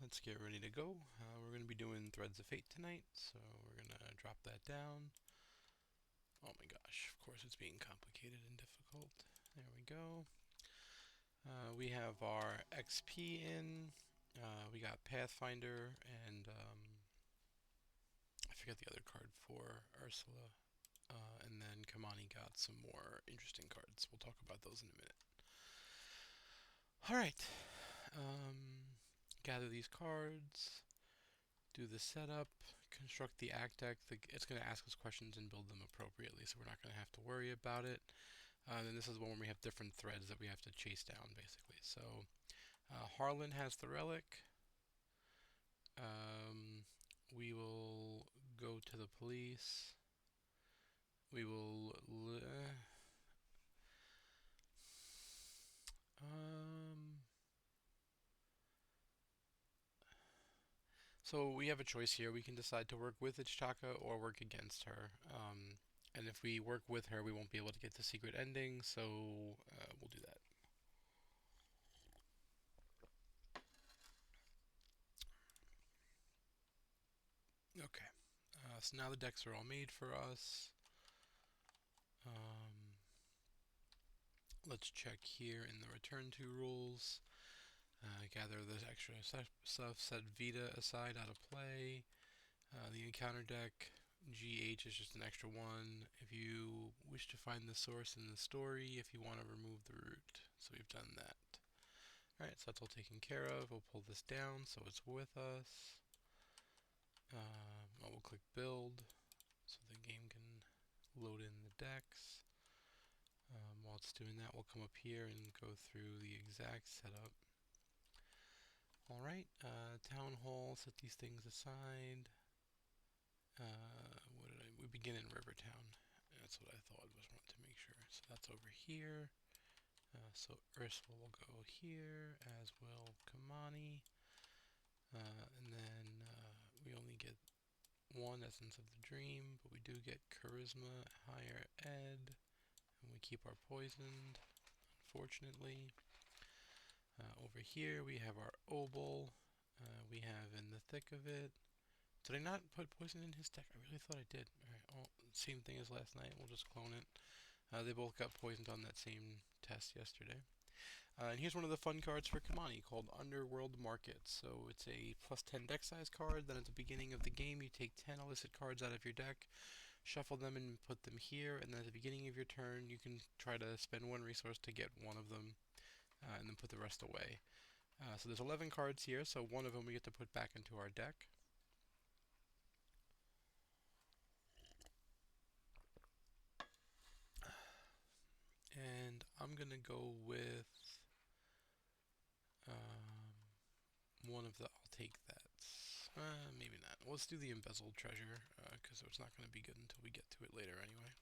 let's get ready to go. We're going to be doing Threads of Fate tonight, so we're going to drop that down. Oh my gosh, of course it's being complicated and difficult. There we go. We have our XP in. We got Pathfinder and I forget the other card for Ursula. And then Kamani got some more interesting cards. We'll talk about those in a minute. Alright. Gather these cards. Do the setup, construct the act deck. It's going to ask us questions and build them appropriately, so we're not going to have to worry about it. Then this is one where we have different threads that we have to chase down, basically. So Harlan has the relic. We will go to the police. We will... So we have a choice here. We can decide to work with Ichitaka or work against her. And if we work with her, we won't be able to get the secret ending, so we'll do that. Okay. So now the decks are all made for us. Let's check here in the return to rules. Gather the extra stuff, set Vita aside out of play. The encounter deck, GH is just an extra one. If you wish to find the source in the story, if you want to remove the root. So we've done that. Alright, so that's all taken care of. We'll pull this down so it's with us. We'll click build so the game can load in the decks. While it's doing that, we'll come up here and go through the exact setup. Alright, Town Hall, set these things aside. We begin in Rivertown. That's what I thought, was wanted to make sure. So that's over here. So Ursula will go here, as will Kamani. And then we only get one Essence of the Dream, but we do get Charisma, Higher Ed, and we keep our poisoned, unfortunately. Over here we have our Obol. We have In the Thick of It. Did I not put poison in his deck? I really thought I did. Alright, well, same thing as last night. We'll just clone it. They both got poisoned on that same test yesterday. And here's one of the fun cards for Kamani called Underworld Market. So it's a plus 10 deck size card. Then at the beginning of the game, you take 10 illicit cards out of your deck, shuffle them and put them here. And then at the beginning of your turn, you can try to spend one resource to get one of them, and then put the rest away. So there's 11 cards here, so one of them we get to put back into our deck. And I'm going to go with one of the I'll take that. Maybe not. Let's do the embezzled treasure, because it's not going to be good until we get to it later anyway.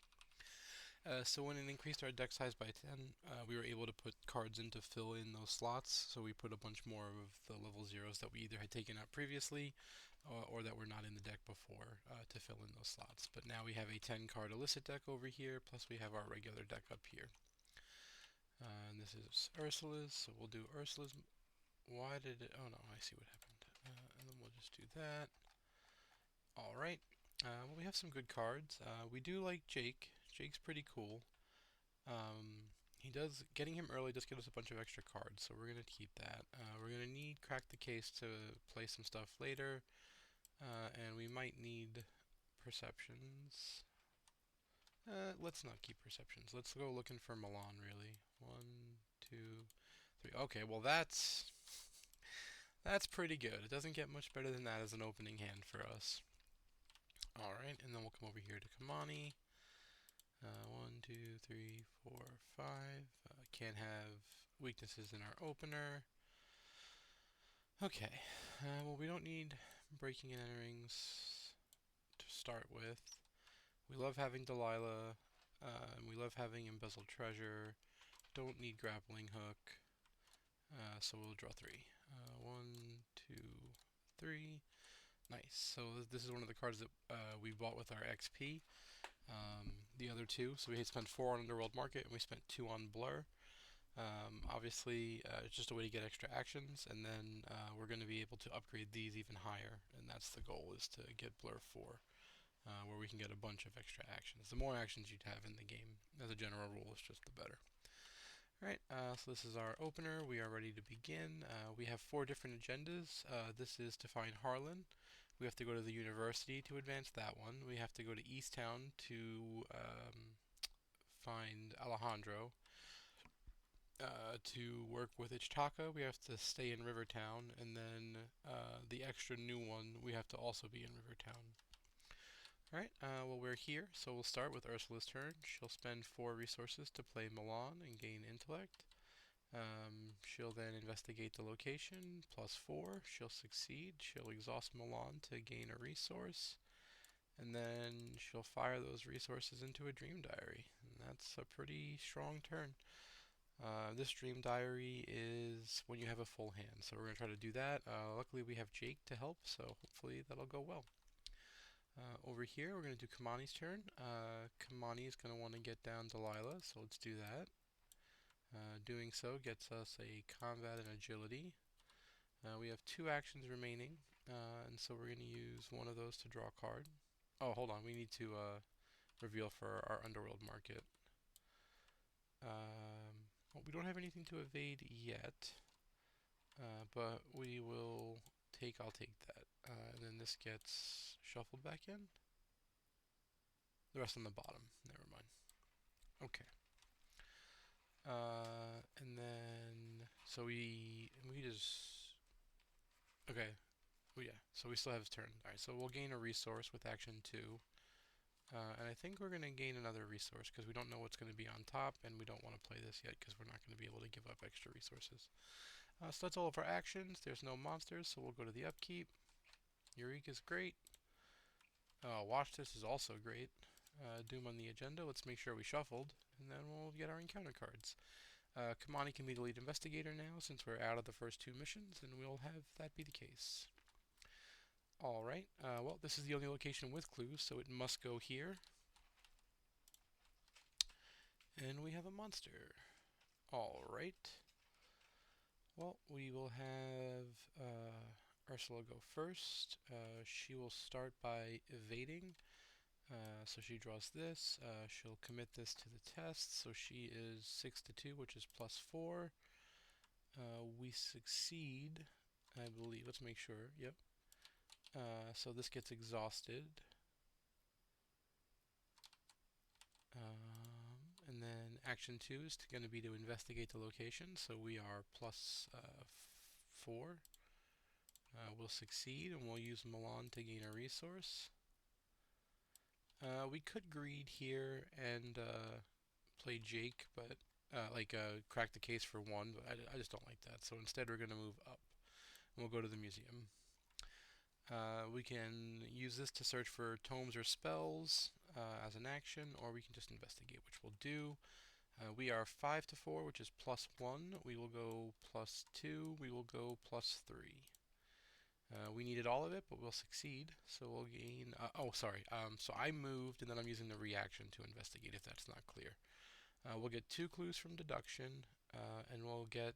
So when it increased our deck size by 10, we were able to put cards in to fill in those slots. So we put a bunch more of the level zeros that we either had taken out previously or that were not in the deck before to fill in those slots. But now we have a 10 card illicit deck over here, plus we have our regular deck up here. And this is Ursula's, so we'll do Ursula's. Why did it? Oh no, I see what happened. And then we'll just do that. Alright. Well, we have some good cards. We do like Jake. Jake's pretty cool. Getting him early does give us a bunch of extra cards, so we're going to keep that. We're going to need Crack the Case to play some stuff later. And we might need Perceptions. Let's not keep Perceptions. Let's go looking for Milan, really. 1, 2, 3. Okay, well that's pretty good. It doesn't get much better than that as an opening hand for us. Alright, and then we'll come over here to Kamani. 1, 2, 3, 4, 5. Can't have weaknesses in our opener. Okay, well, we don't need Breaking and Enterings to start with. We love having Delilah, and we love having Embezzled Treasure. Don't need Grappling Hook, so we'll draw 3. 1, 2, 3. Nice. So this is one of the cards that we bought with our XP. The other two, so we had spent 4 on Underworld Market, and we spent 2 on Blur. Obviously, it's just a way to get extra actions, and then we're going to be able to upgrade these even higher, and that's the goal, is to get Blur 4, where we can get a bunch of extra actions. The more actions you'd have in the game, as a general rule, it's just the better. Alright, so this is our opener. We are ready to begin. We have 4 different agendas. This is to find Harlan. We have to go to the university to advance that one. We have to go to Easttown to find Alejandro. To work with Ichitaka, we have to stay in Rivertown, and then the extra new one, we have to also be in Rivertown. Alright, well, we're here, so we'll start with Ursula's turn. She'll spend 4 resources to play Milan and gain intellect. She'll then investigate the location, +4. She'll succeed. She'll exhaust Milan to gain a resource. And then she'll fire those resources into a dream diary. And that's a pretty strong turn. This dream diary is when you have a full hand, so we're going to try to do that. Luckily we have Jake to help, so hopefully that'll go well. Over here we're going to do Kamani's turn. Kamani is going to want to get down Delilah, so let's do that. Doing so gets us a combat and agility. We have 2 actions remaining, and so we're going to use one of those to draw a card. Oh, hold on, we need to reveal for our Underworld market. Well, we don't have anything to evade yet, but we will I'll take that. And then this gets shuffled back in. The rest on the bottom, never mind. Okay. And then, so we just, okay, well, yeah, so we still have his turn. Alright, so we'll gain a resource with action 2. And I think we're going to gain another resource because we don't know what's going to be on top, and we don't want to play this yet because we're not going to be able to give up extra resources. So that's all of our actions. There's no monsters, so we'll go to the upkeep. Eureka's great. Watch This is also great. Doom on the agenda. Let's make sure we shuffled, and then we'll get our encounter cards. Kamani can be the lead investigator now since we're out of the first 2 missions, and we'll have that be the case. Alright, well, this is the only location with clues, so it must go here. And we have a monster. Alright. Well, we will have Ursula go first. She will start by evading. So she draws this. She'll commit this to the test. So she is 6 to 2, which is +4. We succeed, I believe. Let's make sure. Yep. So this gets exhausted. And then action 2 is going to be to investigate the location. So we are +4. We'll succeed, and we'll use Milan to gain a resource. We could greed here and play Jake, but crack the case for 1, but I just don't like that. So instead we're going to move up, and we'll go to the museum. We can use this to search for tomes or spells as an action, or we can just investigate, which we'll do. We are 5 to 4, which is +1. We will go +2. We will go +3. We needed all of it, but we'll succeed. So we'll gain... so I moved, and then I'm using the reaction to investigate, if that's not clear. We'll get 2 clues from deduction, and we'll get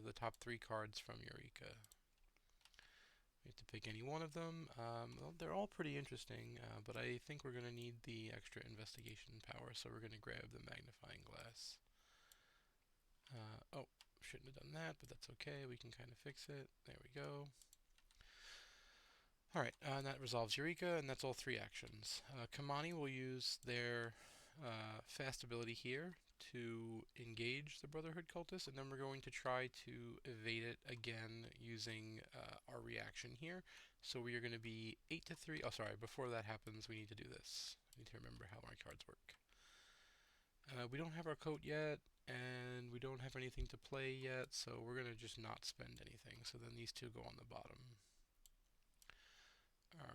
the top 3 cards from Eureka. We have to pick any one of them. Well, they're all pretty interesting, but I think we're going to need the extra investigation power, so we're going to grab the magnifying glass. Oh, shouldn't have done that, but that's okay. We can kind of fix it. There we go. Alright, and that resolves Eureka, and that's all 3 actions. Kamani will use their fast ability here to engage the Brotherhood cultist, and then we're going to try to evade it again using our reaction here. So we are going to be 8 to 3. Oh, sorry, before that happens, we need to do this. I need to remember how my cards work. We don't have our coat yet, and we don't have anything to play yet, so we're going to just not spend anything. So then these 2 go on the bottom.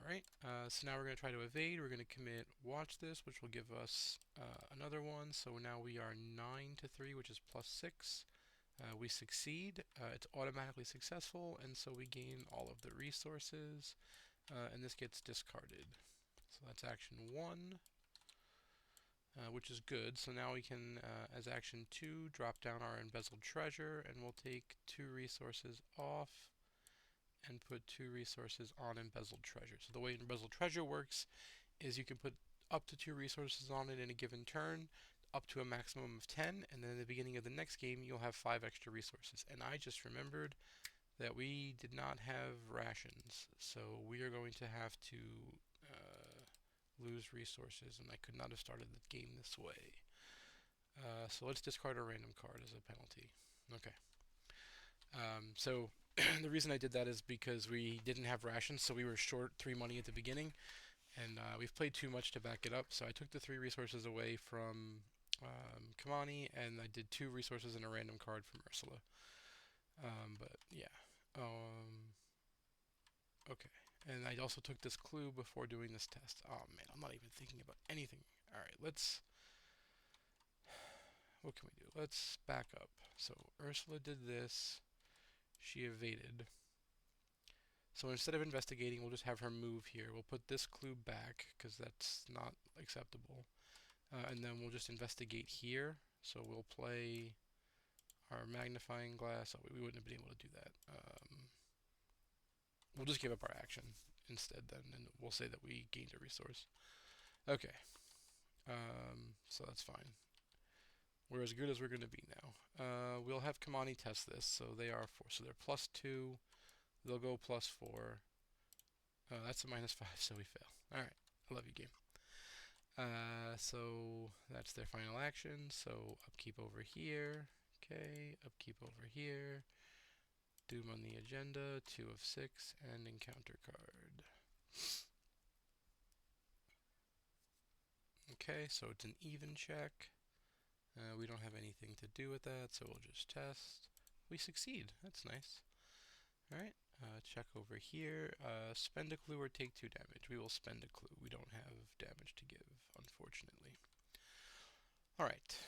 Alright, so now we're going to try to evade. We're going to commit Watch This, which will give us another one. So now we are 9 to 3, which is +6. We succeed. It's automatically successful, and so we gain all of the resources, and this gets discarded. So that's action 1. which is good. So now we can, as action 2, drop down our embezzled treasure, and we'll take 2 resources off and put 2 resources on embezzled treasure. So the way embezzled treasure works is you can put up to 2 resources on it in a given turn, up to a maximum of 10, and then at the beginning of the next game you'll have 5 extra resources. And I just remembered that we did not have rations, so we are going to have to lose resources, and I could not have started the game this way. So let's discard a random card as a penalty. Okay. So the reason I did that is because we didn't have rations, so we were short 3 money at the beginning, and we've played too much to back it up, so I took the 3 resources away from Kamani, and I did 2 resources and a random card from Ursula. But yeah. Okay. And I also took this clue before doing this test. Oh man, I'm not even thinking about anything. Alright, let's... What can we do? Let's back up. So Ursula did this. She evaded. So instead of investigating, we'll just have her move here. We'll put this clue back, because that's not acceptable. And then we'll just investigate here. So we'll play our magnifying glass. Oh, we wouldn't have been able to do that. We'll just give up our action instead then, and we'll say that we gained a resource. Okay. So that's fine. We're as good as we're going to be now. We'll have Kamani test this. So they are 4. So they're +2. They'll go +4. That's a -5, so we fail. Alright. I love you, game. So that's their final action. So upkeep over here. Okay. Upkeep over here. Doom on the agenda. 2 of 6. And encounter card. Okay, so it's an even check. We don't have anything to do with that, so we'll just test. We succeed. That's nice. Alright, check over here. Spend a clue or take 2 damage. We will spend a clue. We don't have damage to give, unfortunately. Alright.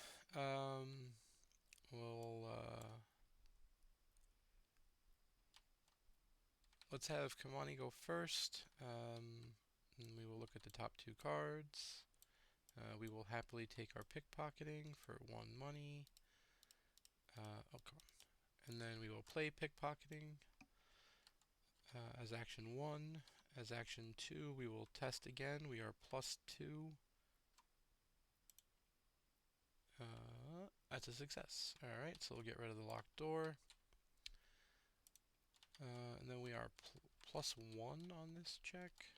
Let's have Kamani go first. And we will look at the top 2 cards. We will happily take our pickpocketing for 1 money. Oh, come on. And then we will play pickpocketing as action 1. As action 2, we will test again. We are +2. That's a success. Alright, so we'll get rid of the locked door. And then we are +1 on this check.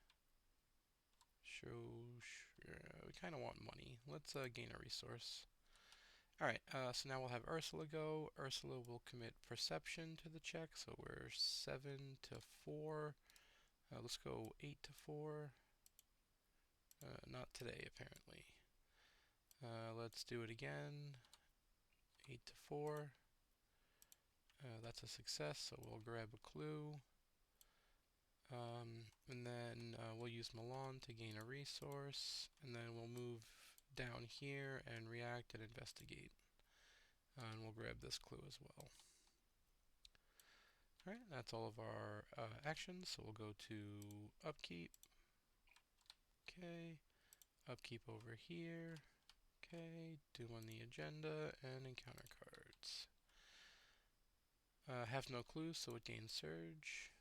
We kind of want money. Let's gain a resource. Alright, so now we'll have Ursula go. Ursula will commit perception to the check, so we're 7 to 4. Let's go 8 to 4. Not today, apparently. Let's do it again. 8 to 4. That's a success, so we'll grab a clue. And then we'll use Milan to gain a resource, and then we'll move down here and react and investigate. And we'll grab this clue as well. Alright, that's all of our actions, so we'll go to upkeep. Okay, upkeep over here. Okay, Doom on the agenda, and encounter cards. Have no clues, so it gains surge.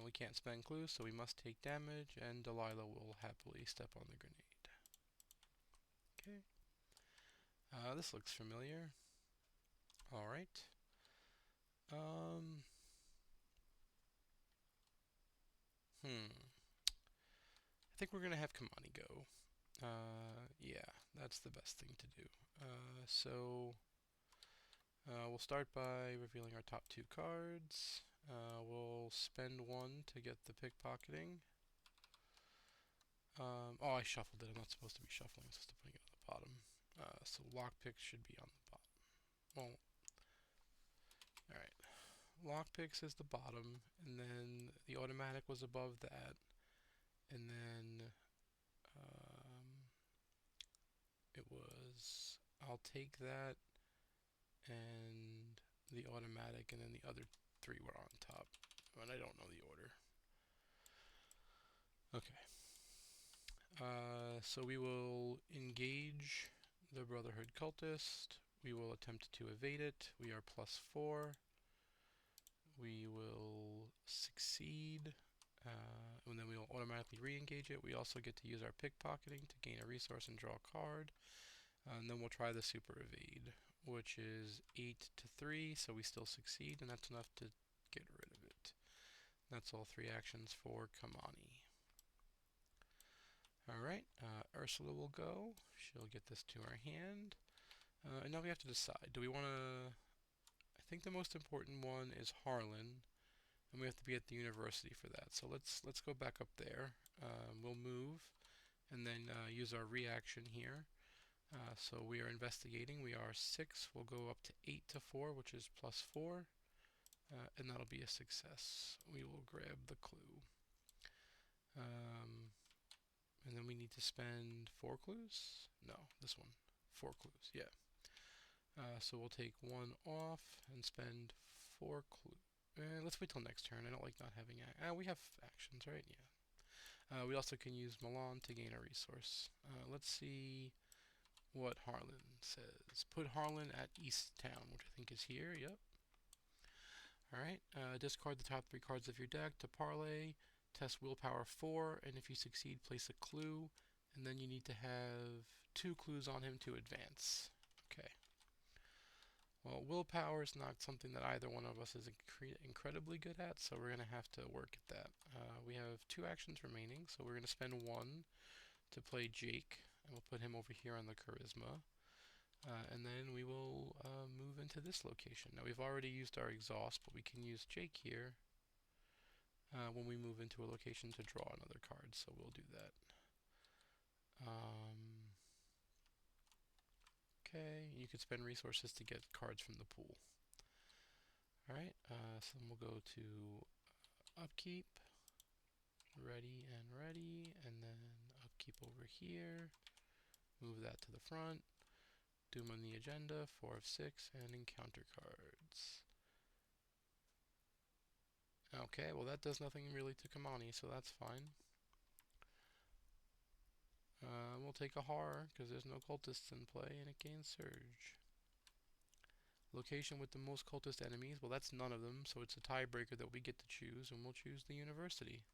We can't spend clues, so we must take damage, and Delilah will happily step on the grenade. Okay. This looks familiar. Alright. I think we're gonna have Kamani go. Yeah, that's the best thing to do. So we'll start by revealing our top 2 cards. We'll spend 1 to get the pickpocketing. Oh, I shuffled it. I'm not supposed to be shuffling. I'm supposed to put it on the bottom. So lockpicks should be on the bottom. Well, alright. Lockpicks is the bottom, and then the automatic was above that, and then it was, I'll take that, and the automatic, and then the other 3 were on top, but I don't know the order. Okay. So we will engage the Brotherhood cultist. We will attempt to evade it. We are +4. We will succeed, and then we will automatically re-engage it. We also get to use our pickpocketing to gain a resource and draw a card. And then we'll try the super evade, which is 8-3, so we still succeed, and that's enough to get rid of it. That's all 3 actions for Kamani. Alright, Ursula will go. She'll get this to our hand. And now we have to decide. Do we want to... I think the most important one is Harlan, and we have to be at the university for that. So let's go back up there. We'll move, and then use our reaction here. So we are investigating. We are 6. We'll go up to 8-4, which is +4. And that'll be a success. We will grab the clue. And then we need to spend 4 clues? No, this one. 4 clues, yeah. So we'll take 1 off and spend 4 clues. Let's wait till next turn. I don't like not having... we have actions, right? Yeah. We also can use Milan to gain a resource. Let's see what Harlan says. Put Harlan at East Town, which I think is here. Yep. Alright, discard the top 3 cards of your deck to parlay, test willpower 4, and if you succeed, place a clue, and then you need to have 2 clues on him to advance. Okay. Well, willpower is not something that either one of us is incredibly good at, so we're going to have to work at that. We have 2 actions remaining, so we're going to spend 1 to play Jake, and we'll put him over here on the charisma. And then we will move into this location. Now we've already used our exhaust, but we can use Jake here when we move into a location to draw another card, so we'll do that. Okay, you could spend resources to get cards from the pool. Alright, so then we'll go to upkeep, ready, and then upkeep over here, move that to the front. Doom on the agenda, 4 of 6, and encounter cards. Okay, well that does nothing really to Kamani, so that's fine. We'll take a horror, because there's no cultists in play, and it gains Surge. Location with the most cultist enemies, well that's none of them, so it's a tiebreaker that we get to choose, and we'll choose the university.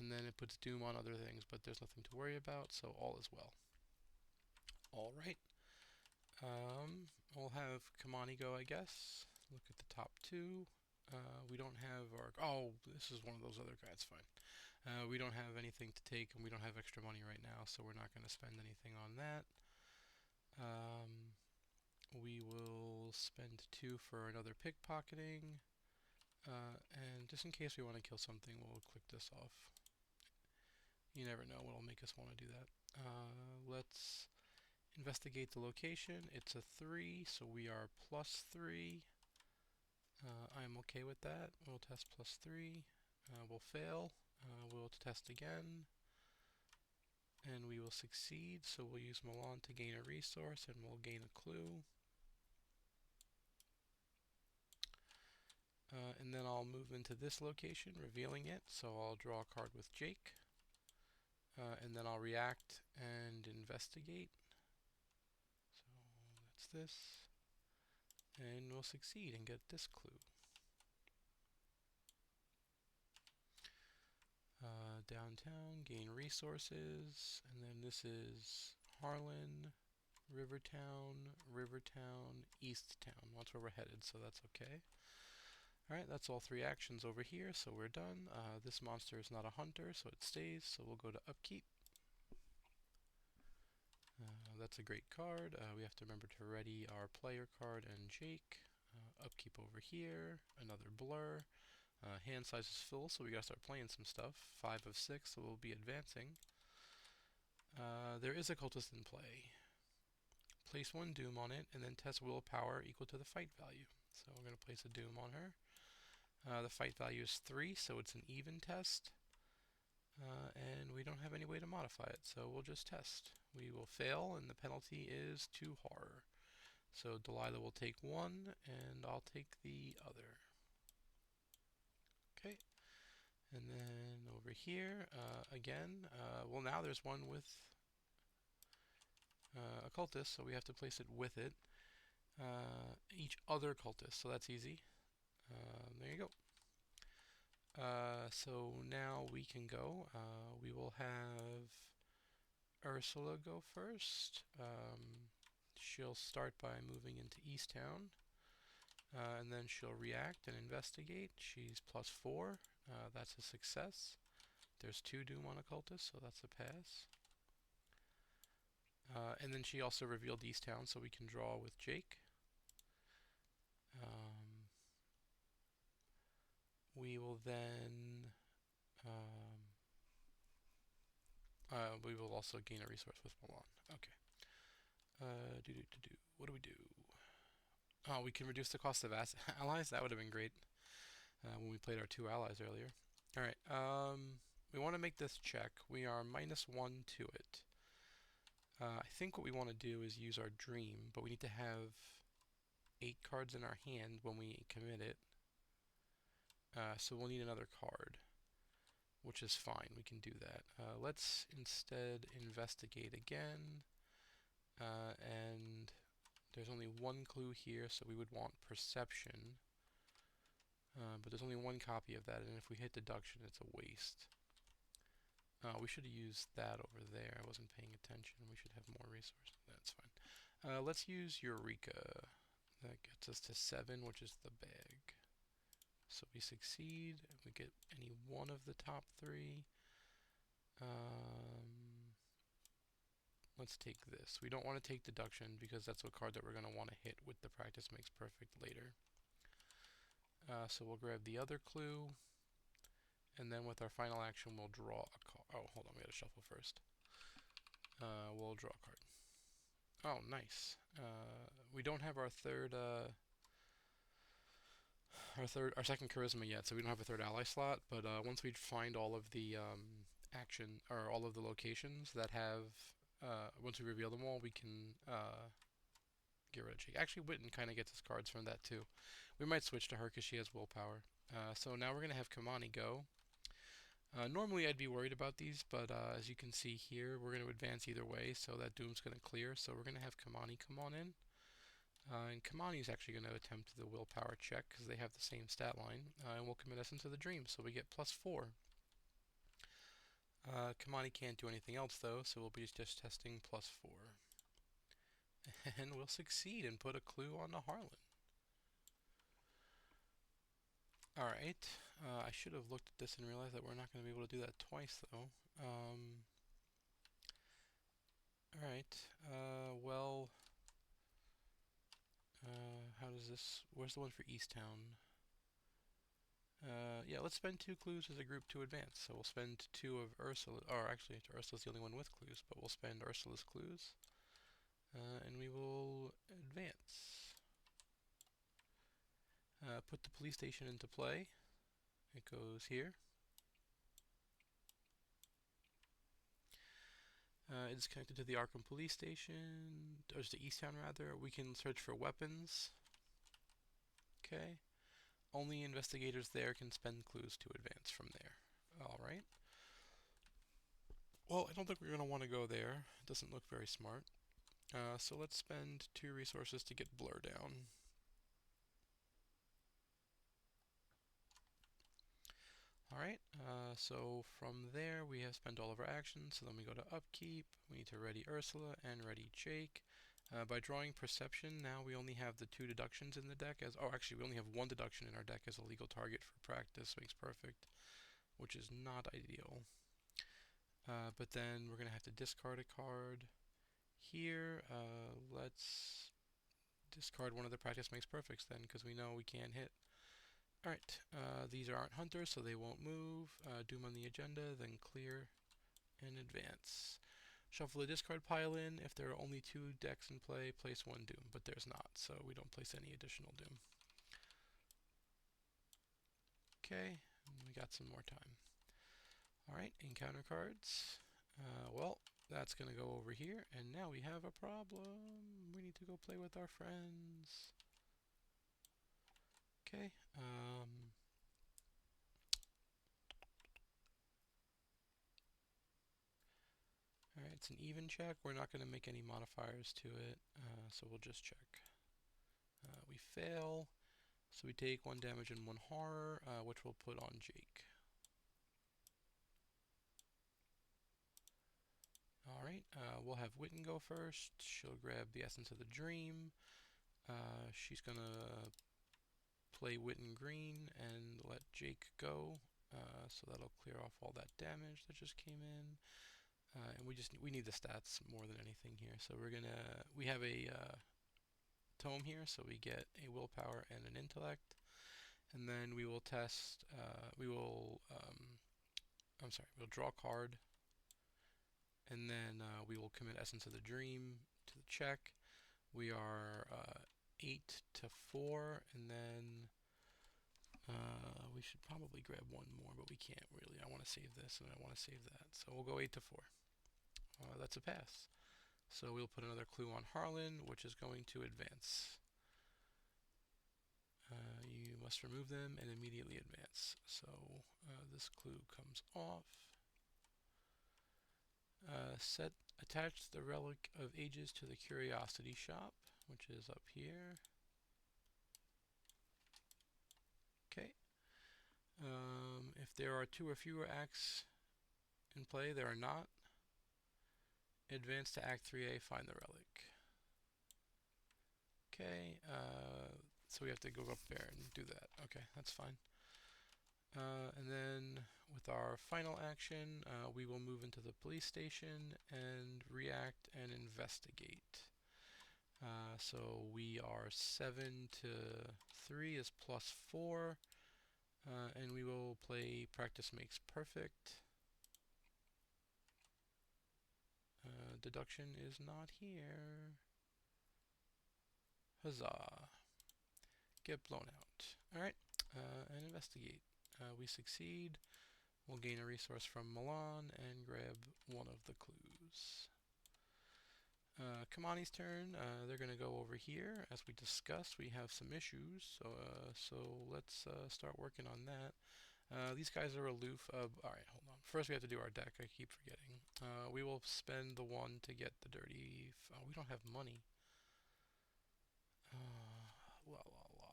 And then it puts Doom on other things, but there's nothing to worry about, so all is well. Alright. We'll have Kamani go, I guess. Look at the top 2. We don't have our... Oh, this is one of those other guys, fine. We don't have anything to take, and we don't have extra money right now, so we're not going to spend anything on that. We will spend 2 for another pickpocketing. And just in case we want to kill something, we'll click this off. You never know what'll make us want to do that. Let's investigate the location. It's a 3, so we are +3. I'm okay with that. We'll test +3. We'll fail. We'll test again. And we will succeed, so we'll use Milan to gain a resource, and we'll gain a clue. And then I'll move into this location, revealing it, so I'll draw a card with Jake. And then I'll react and investigate. So that's this. And we'll succeed and get this clue. Downtown, gain resources, and then this is Harlan, Rivertown, East Town. That's where we're headed, so that's okay. Alright, that's all 3 actions over here, so we're done. This monster is not a hunter, so it stays, so we'll go to upkeep. That's a great card. We have to remember to ready our player card and Jake. Upkeep over here, another blur. Hand size is full, so we gotta start playing some stuff. 5 of 6, so we'll be advancing. There is a cultist in play. Place 1 Doom on it, and then test willpower equal to the fight value. So we're gonna place a Doom on her. The fight value is 3, so it's an even test. And we don't have any way to modify it, so we'll just test. We will fail, and the penalty is 2 horror. So Delilah will take 1, and I'll take the other. Okay, And then over here, again, well now there's one with a cultist, so we have to place it with it. Each other cultist, so that's easy. There you go. So now we can go. We will have Ursula go first. She'll start by moving into Easttown, and then she'll react and investigate. She's +4. That's a success. There's 2 Doom on Occultist, so that's a pass. And then she also revealed Easttown, so we can draw with Jake. We will then we will also gain a resource with Milan. Okay. What do we do? Oh, we can reduce the cost of allies? That would have been great when we played our 2 allies earlier. Alright, we want to make this check. We are -1 to it. I think what we want to do is use our dream, but we need to have 8 cards in our hand when we commit it. So we'll need another card, which is fine. We can do that. Let's instead investigate again. And there's only 1 clue here, so we would want perception. But there's only 1 copy of that, and if we hit deduction, it's a waste. We should have used that over there. I wasn't paying attention. We should have more resources. That's fine. Let's use Eureka. That gets us to 7, which is the bag. So we succeed, and we get any one of the top 3. Let's take this. We don't want to take deduction because that's a card that we're going to want to hit with the practice makes perfect later. So we'll grab the other clue, and then with our final action we'll draw a card. Oh, hold on, we gotta shuffle first. We'll draw a card. Oh, nice. We don't have our second charisma yet, so we don't have a 3rd ally slot. But once we find all of the action or all of the locations that have, once we reveal them all, we can get rid of Jake. Actually, Witten kind of gets his cards from that too. We might switch to her because she has willpower. So now we're gonna have Kamani go. Normally I'd be worried about these, but as you can see here, we're going to advance either way, so that Doom's going to clear. So we're going to have Kamani come on in. And Kamani's actually going to attempt the willpower check because they have the same stat line, and we'll commit us into the dream, so we get +4. Kamani can't do anything else though, so we'll be just testing +4. And we'll succeed and put a clue on the Harlan. Alright, I should have looked at this and realized that we're not going to be able to do that twice though. Alright, well, how does this, where's the one for Easttown? Yeah, let's spend 2 clues as a group to advance. So we'll spend 2 of Ursula, or actually Ursula's the only one with clues, but we'll spend Ursula's clues, and we will advance. Put the police station into play. It goes here. It is connected to the Arkham police station, or to Easttown rather. We can search for weapons. Okay. Only investigators there can spend clues to advance from there. Alright. Well, I don't think we're going to want to go there. It doesn't look very smart. So let's spend 2 resources to get Blur down. Alright, so from there we have spent all of our actions, so then we go to Upkeep, we need to ready Ursula and ready Jake. By drawing Perception, now we only have the 2 deductions in the deck as, oh actually we only have 1 deduction in our deck as a legal target for practice, makes perfect, which is not ideal. But then we're going to have to discard a card. Here, let's discard one of the practice makes perfects then, because we know we can't hit. Alright, these aren't hunters, so they won't move. Doom on the agenda, then clear and advance. Shuffle the discard pile in. If there are only 2 decks in play, place 1 Doom, but there's not, so we don't place any additional Doom. Okay, we got some more time. Alright, encounter cards. Well, that's going to go over here, and now we have a problem. We need to go play with our friends. Okay, It's an even check. We're not going to make any modifiers to it, so we'll just check. We fail, so we take 1 damage and 1 horror, which we'll put on Jake. Alright, we'll have Witten go first. She'll grab the Essence of the Dream. She's going to play Witten green and let Jake go. So that'll clear off all that damage that just came in. And we need the stats more than anything here. So we have a tome here, so we get a willpower and an intellect. And then we will test, we'll draw a card. And then we will commit Essence of the Dream to the check. We are 8 to 4, and then we should probably grab one more, but we can't really. I want to save this, and I want to save that. So we'll go 8 to 4. That's a pass. So we'll put another clue on Harlan, which is going to advance. You must remove them and immediately advance. So this clue comes off. Attach the Relic of Ages to the Curiosity Shop, which is up here. Okay. If there are 2 or fewer acts in play, there are not. Advance to Act 3A, find the relic. Okay, so we have to go up there and do that. Okay, that's fine. And then with our final action, we will move into the police station and react and investigate. So we are 7 to 3 is +4, and we will play Practice Makes Perfect. Deduction is not here. Huzzah. Get blown out. Alright, and investigate. We succeed. We'll gain a resource from Milan and grab one of the clues. Kamani's turn. They're going to go over here. As we discussed, we have some issues, so let's start working on that. These guys are aloof. Alright, hold on. First we have to do our deck. I keep forgetting. We will spend the 1 to get the dirty... Oh, we don't have money. La la la.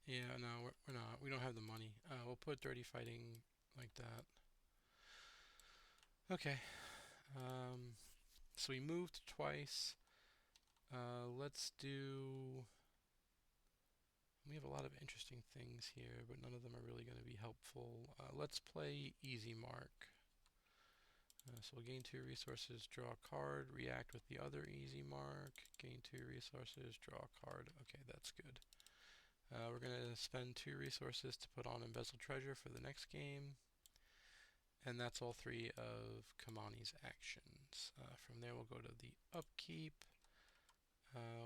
Yeah, no, we're not. We don't have the money. We'll put dirty fighting like that. Okay. So we moved twice. Let's do... We have a lot of interesting things here, but none of them are really going to be helpful. Let's play Easy Mark. So we'll gain 2 resources, draw a card, react with the other Easy Mark, gain 2 resources, draw a card. Okay, that's good. We're going to spend 2 resources to put on Embezzle Treasure for the next game. And that's all 3 of Kamani's actions. From there we'll go to the upkeep.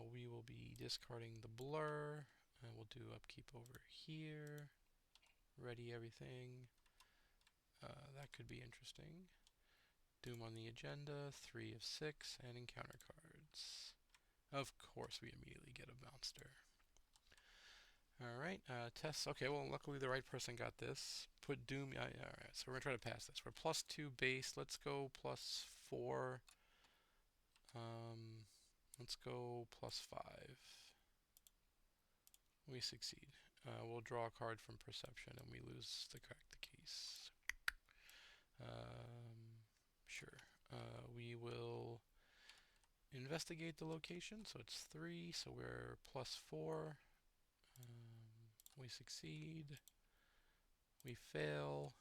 We will be discarding the blur. We'll do upkeep over here. Ready everything. That could be interesting. Doom on the agenda, 3 of 6, and encounter cards. Of course we immediately get a monster. Alright, tests. Okay, well luckily the right person got this. Put Doom, alright, so we're going to try to pass this. We're +2 base, let's go +4. Let's go +5. We succeed. We'll draw a card from Perception and we lose the crack the case. Sure. We will investigate the location, so it's 3, so we're +4. We succeed. We fail.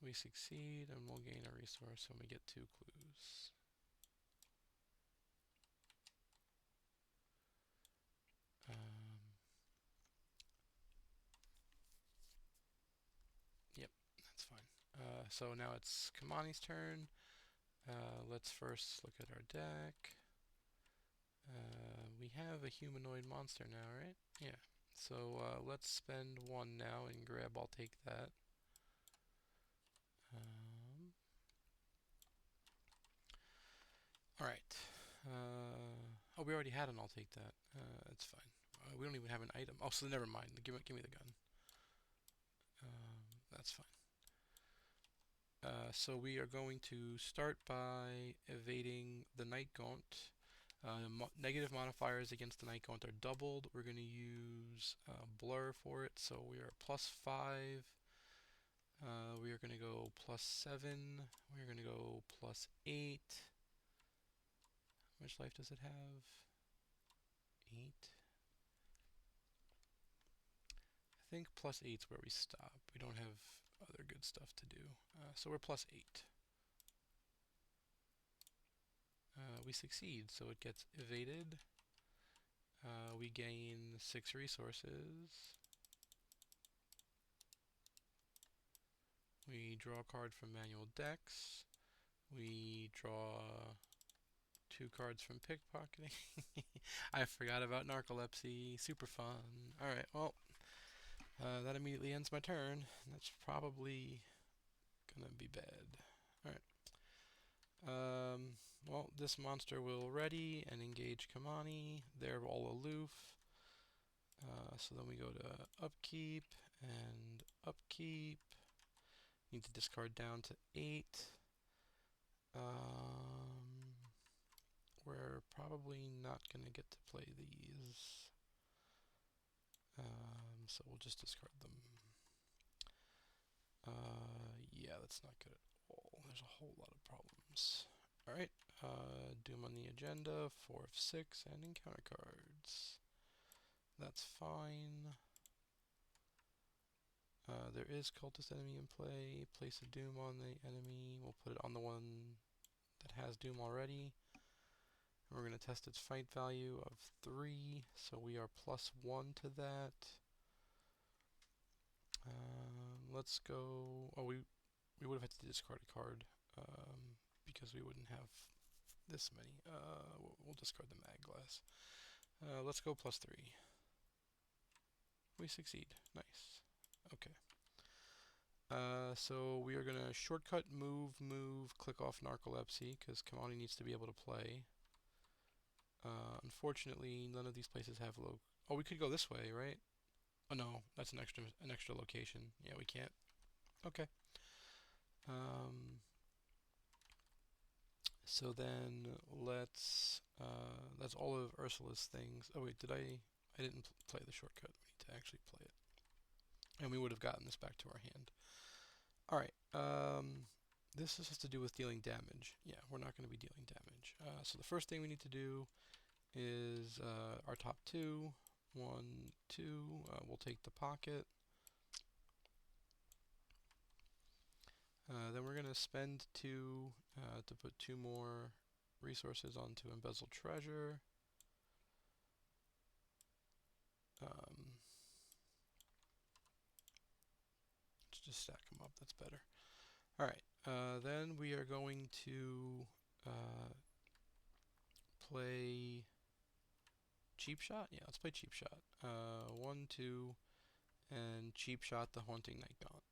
We succeed, and we'll gain a resource when we get 2 clues. Yep, that's fine. So now it's Kamani's turn. Let's first look at our deck. We have a humanoid monster now, right? Yeah. So let's spend 1 now and grab, I'll take that. Alright. Oh, we already had an I'll take that. It's fine. We don't even have an item. Oh, so never mind. Give me the gun. that's fine. So we are going to start by evading the Night Gaunt. Negative modifiers against the Night Gaunt are doubled. We're going to use Blur for it, so we are +5. We are going to go +7. We're going to go +8. How much life does it have? 8. I think +8's where we stop. We don't have other good stuff to do. So we're +8. We succeed, so it gets evaded. We gain 6 resources. We draw a card from manual decks. We draw 2 cards from pickpocketing. I forgot about narcolepsy. Super fun. Alright, well, that immediately ends my turn. That's probably gonna be bad. Alright. Well, this monster will ready and engage Kamani. They're all aloof. So then we go to upkeep and upkeep. Need to discard down to 8. We're probably not going to get to play these. So we'll just discard them. Yeah, that's not good at all. There's a whole lot of problems. Alright, Doom on the agenda, 4 of 6, and encounter cards. That's fine. There is Cultist enemy in play. Place a Doom on the enemy. We'll put it on the one that has Doom already. And we're going to test its fight value of 3, so we are +1 to that. Let's go... Oh, we would have had to discard a card, because we wouldn't have this many. We'll discard the Mag Glass. Let's go +3. We succeed. Nice. Okay. So we are going to shortcut, move, click off Narcolepsy, because Kamani needs to be able to play. Unfortunately, none of these places have low... Oh, we could go this way, right? Oh no, that's an extra location. Yeah, we can't. Okay. So then that's all of Ursula's things. Oh wait, I didn't play the shortcut. We need to actually play it. And we would have gotten this back to our hand. Alright, this has to do with dealing damage. Yeah, we're not going to be dealing damage. So the first thing we need to do is our top 2. 1, 2. We'll take the pocket. Then we're going to spend 2 to put 2 more resources onto Embezzled Treasure. Let's just stack them up, that's better. Alright, then we are going to play Cheap Shot? Yeah, let's play Cheap Shot. 1, 2, and Cheap Shot the Haunting Night Gaunt.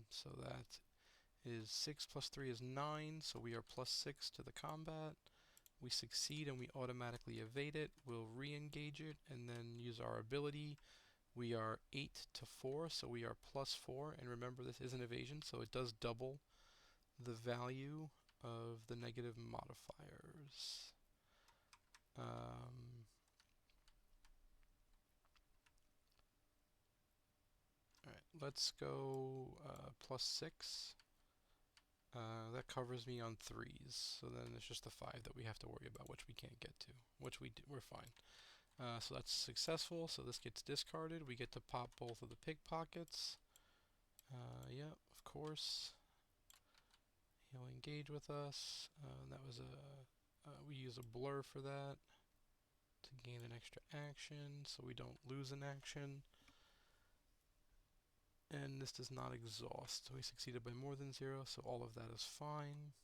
So that is 6 + 3 is 9, so we are +6 to the combat. We succeed and we automatically evade it. We'll re-engage it and then use our ability. We are 8 to 4, so we are +4. And remember, this is an evasion, so it does double the value of the negative modifiers. Alright, let's go +6. That covers me on 3s, so then it's just the 5 that we have to worry about, which we can't get to, which we're fine. So that's successful, so this gets discarded. We get to pop both of the pickpockets. Yeah, of course. He'll engage with us. That was we use a blur for that to gain an extra action, so we don't lose an action. And this does not exhaust. We succeeded by more than 0, so all of that is fine.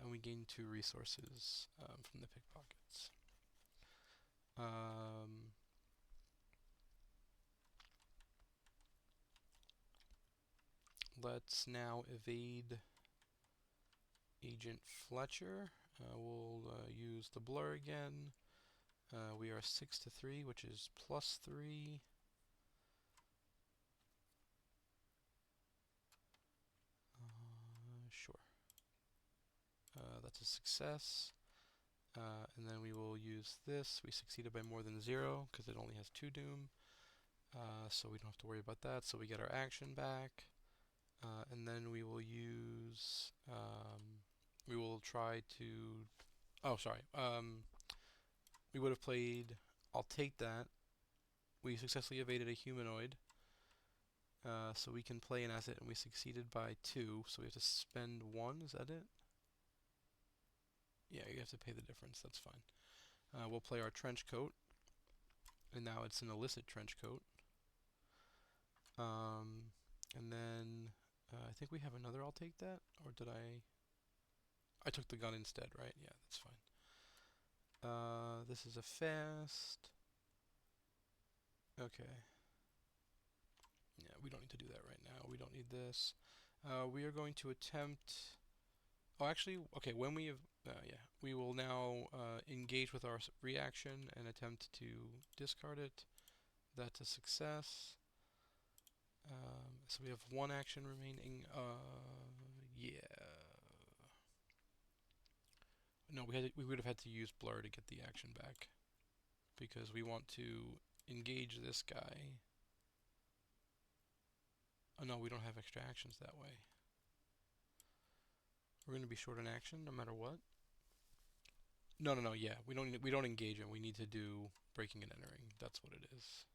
And we gain 2 resources from the pickpockets. Let's now evade Agent Fletcher. We'll use the blur again. We are 6 to 3, which is +3. That's a success. And then we will use this. We succeeded by more than 0 because it only has 2 doom. So we don't have to worry about that. So we get our action back. And then we will use, we will try to, oh, sorry. We would have played, I'll take that. We successfully evaded a humanoid. So we can play an asset, and we succeeded by 2. So we have to spend 1. Is that it? Yeah, you have to pay the difference. That's fine. We'll play our trench coat. And now it's an illicit trench coat. And then I think we have another I'll take that. Or did I? I took the gun instead, right? Yeah, that's fine. This is a fast. Okay. Yeah, we don't need to do that right now. We don't need this. We are going to attempt... Oh, actually, okay, when we have... yeah, we will now engage with our reaction and attempt to discard it. That's a success. So we have 1 action remaining. Yeah. No, we would have had to use blur to get the action back because we want to engage this guy. Oh no, we don't have extra actions that way. We're going to be short an action no matter what. No, yeah, we don't engage him. We need to do breaking and entering. That's what it is.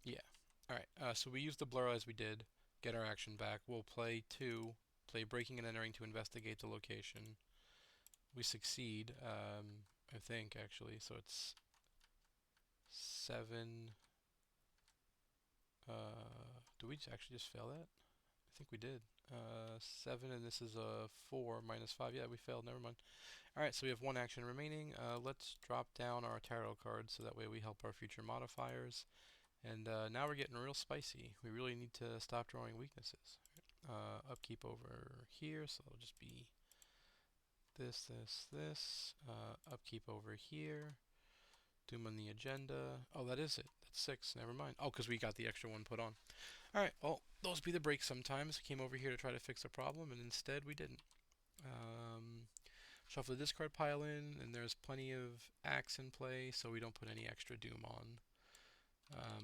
Yeah. All right. So we use the blur as we did. Get our action back. We'll play 2. Play breaking and entering to investigate the location. We succeed. I think actually. So it's 7. Do we actually just fail that? I think we did. 7, and this is a 4 minus 5. Yeah, we failed. Never mind. Alright, so we have 1 action remaining. Let's drop down our tarot cards so that way we help our future modifiers. And now we're getting real spicy. We really need to stop drawing weaknesses. Upkeep over here, so it'll just be this. Upkeep over here. Doom on the agenda. Oh, that is it. That's 6. Never mind. Oh, because we got the extra 1 put on. Alright, well, those be the breaks sometimes. We came over here to try to fix a problem, and instead we didn't. Shuffle the discard pile in, and there's plenty of axe in play, so we don't put any extra doom on.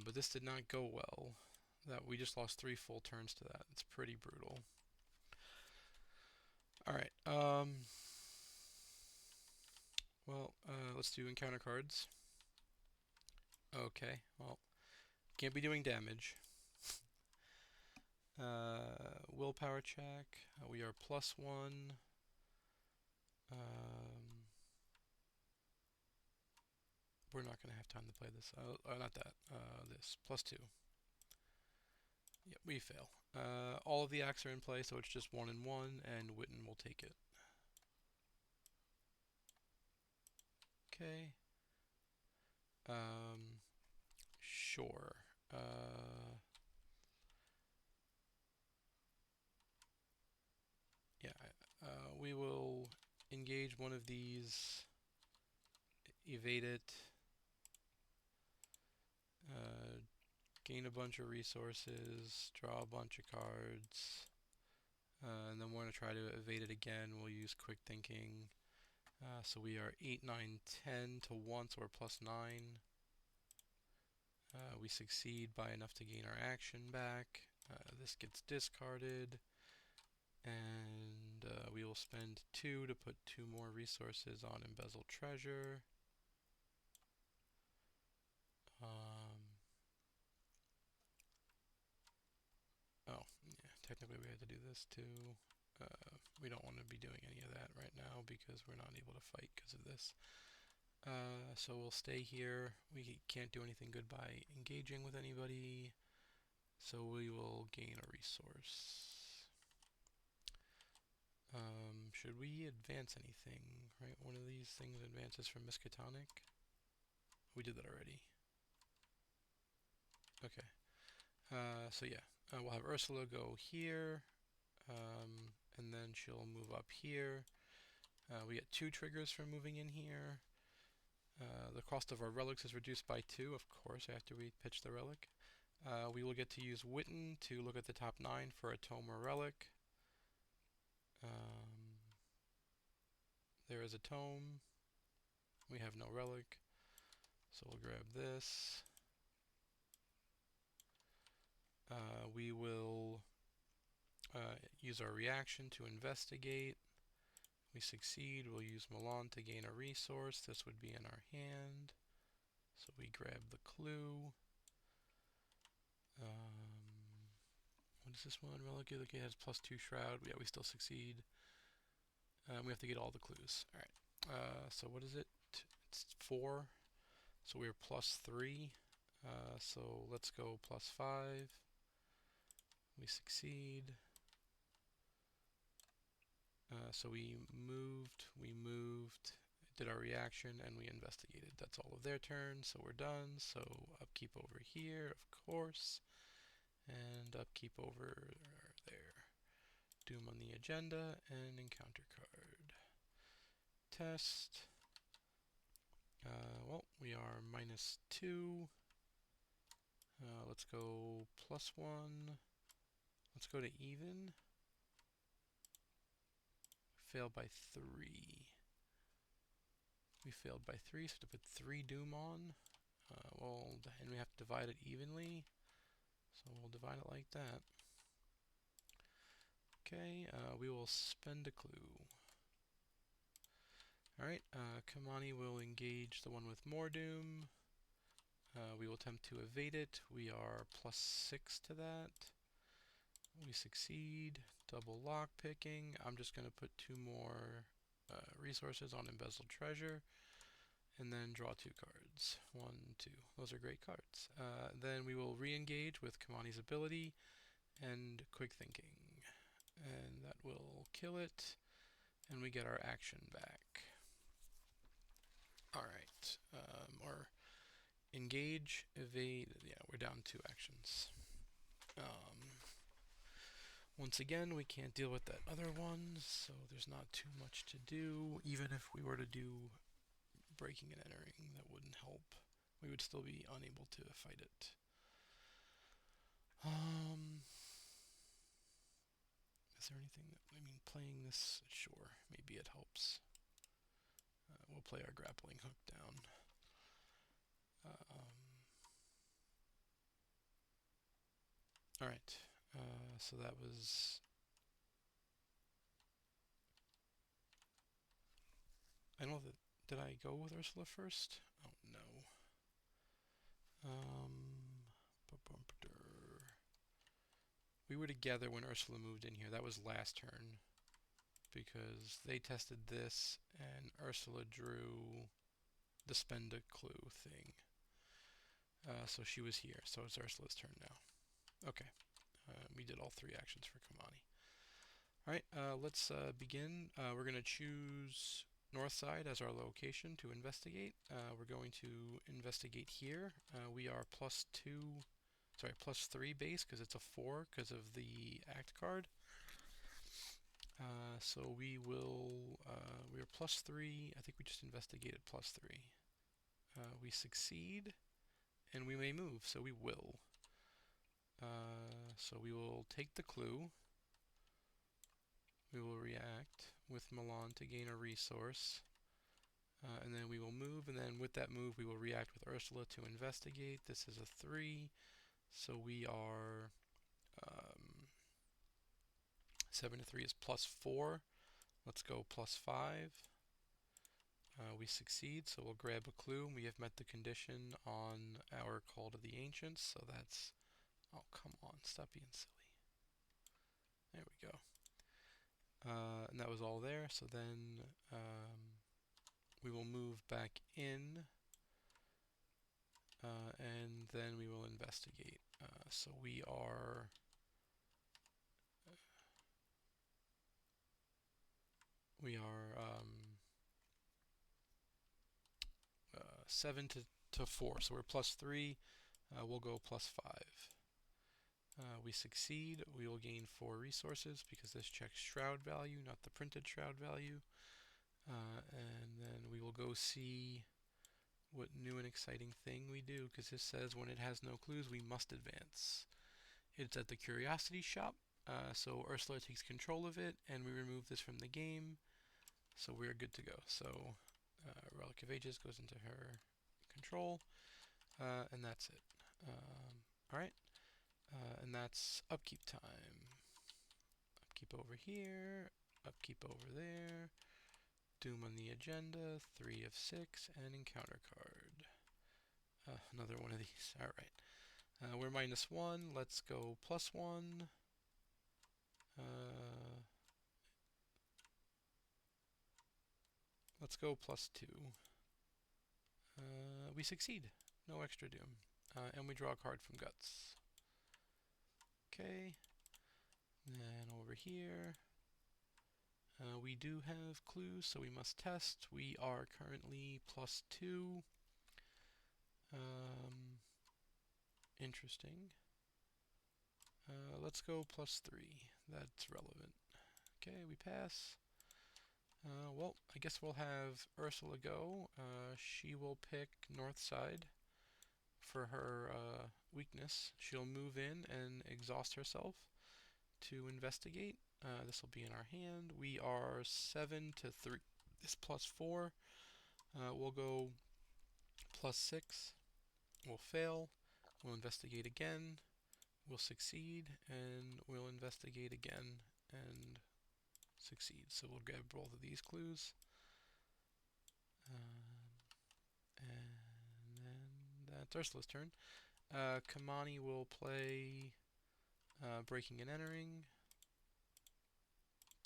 But this did not go well. That we just lost 3 full turns to that. It's pretty brutal. Alright, well, let's do encounter cards. Okay, well, can't be doing damage. Willpower check. We are +1. We're not going to have time to play this. Not that. This. +2. Yep, we fail. All of the acts are in play, so it's just 1 and 1, and Witten will take it. Okay. Sure. Yeah, we will engage one of these, evade it, gain a bunch of resources, draw a bunch of cards, and then we're going to try to evade it again. We'll use quick thinking. So we are 8, 9, 10 to 1, so we're +9. We succeed by enough to gain our action back. This gets discarded. And we will spend 2 to put 2 more resources on embezzled treasure. Oh, yeah, technically we had to do this too. We don't want to be doing any of that right now because we're not able to fight because of this. So we'll stay here. We can't do anything good by engaging with anybody. So we will gain a resource. Should we advance anything? Right, one of these things advances from Miskatonic. We did that already. Okay. So yeah, we'll have Ursula go here, and then she'll move up here. We get 2 triggers for moving in here. The cost of our relics is reduced by 2, of course, after we pitch the relic. We will get to use Witten to look at the top 9 for a tome or relic. There is a tome. We have no relic, so we'll grab this. We will use our reaction to investigate. We succeed, we'll use Milan to gain a resource. This would be in our hand. So we grab the clue. What is this one? Relic it has +2 shroud. Yeah, we still succeed. We have to get all the clues. Alright. So what is it? It's 4. So we're +3. So let's go +5. We succeed. So we moved, did our reaction, and we investigated. That's all of their turn, so we're done. So upkeep over here, of course, and upkeep over there. Doom on the agenda, and encounter card. Test. Well, we are -2. Let's go +1. Let's go to even. Failed by 3. We failed by 3, so to put 3 doom on. And we have to divide it evenly. So we'll divide it like that. Okay, we will spend a clue. Alright, Kamani will engage the one with more doom. We will attempt to evade it. We are +6 to that. We succeed. Double lock picking. I'm just going to put 2 more resources on embezzled treasure. And then draw 2 cards. 1, 2. Those are great cards. Then we will re-engage with Kamani's ability and quick thinking. And that will kill it. And we get our action back. Alright. Or engage, evade. Yeah, we're down 2 actions. Once again, we can't deal with that other one, so there's not too much to do. Even if we were to do breaking and entering, that wouldn't help. We would still be unable to fight it. Is there anything that, playing this, sure, maybe it helps. We'll play our grappling hook down. Alright, so that was... I don't know that... Did I go with Ursula first? Oh, no. We were together when Ursula moved in here. That was last turn. Because they tested this, and Ursula drew the spend a clue thing. So she was here, so it's Ursula's turn now. Okay. We did all 3 actions for Kamani. Alright, let's begin. We're going to choose north side as our location to investigate. We're going to investigate here. We are +3 base because it's a 4 because of the act card. So we will, we're +3. I think we just investigated +3. We succeed, and we may move, so we will. So we will take the clue. We will react with Milan to gain a resource. And then we will move, and then with that move we will react with Ursula to investigate. This is a 3, so we are 7 to 3 is +4. Let's go +5. We succeed, so we'll grab a clue. We have met the condition on our Call to the Ancients, so that's... Oh, come on, stop being silly. There we go. And that was all there, so then we will move back in, and then we will investigate. So we are... 7 to 4, so we're +3. We'll go +5. We succeed. We will gain 4 resources because this checks shroud value, not the printed shroud value. And then we will go see what new and exciting thing we do, because this says when it has no clues, we must advance. It's at the Curiosity Shop. So Ursula takes control of it, and we remove this from the game. So we're good to go. So Relic of Ages goes into her control, and that's it. Alright, and that's upkeep time. Upkeep over here, upkeep over there, Doom on the agenda, 3 of 6, and encounter card. Another one of these. Alright. We're -1, let's go +1. Let's go +2. We succeed. No extra doom. And we draw a card from Guts. Okay. Then over here, we do have clues, so we must test. We are currently +2. Interesting. Let's go +3. That's relevant. Okay, we pass. Well, I guess we'll have Ursula go. She will pick north side for her weakness. She'll move in and exhaust herself to investigate. This will be in our hand. We are 7 to 3. This +4. We'll go +6. We'll fail. We'll investigate again. We'll succeed, and we'll investigate again and succeed. So we'll grab both of these clues. And then that's Ursula's turn. Kamani will play Breaking and Entering.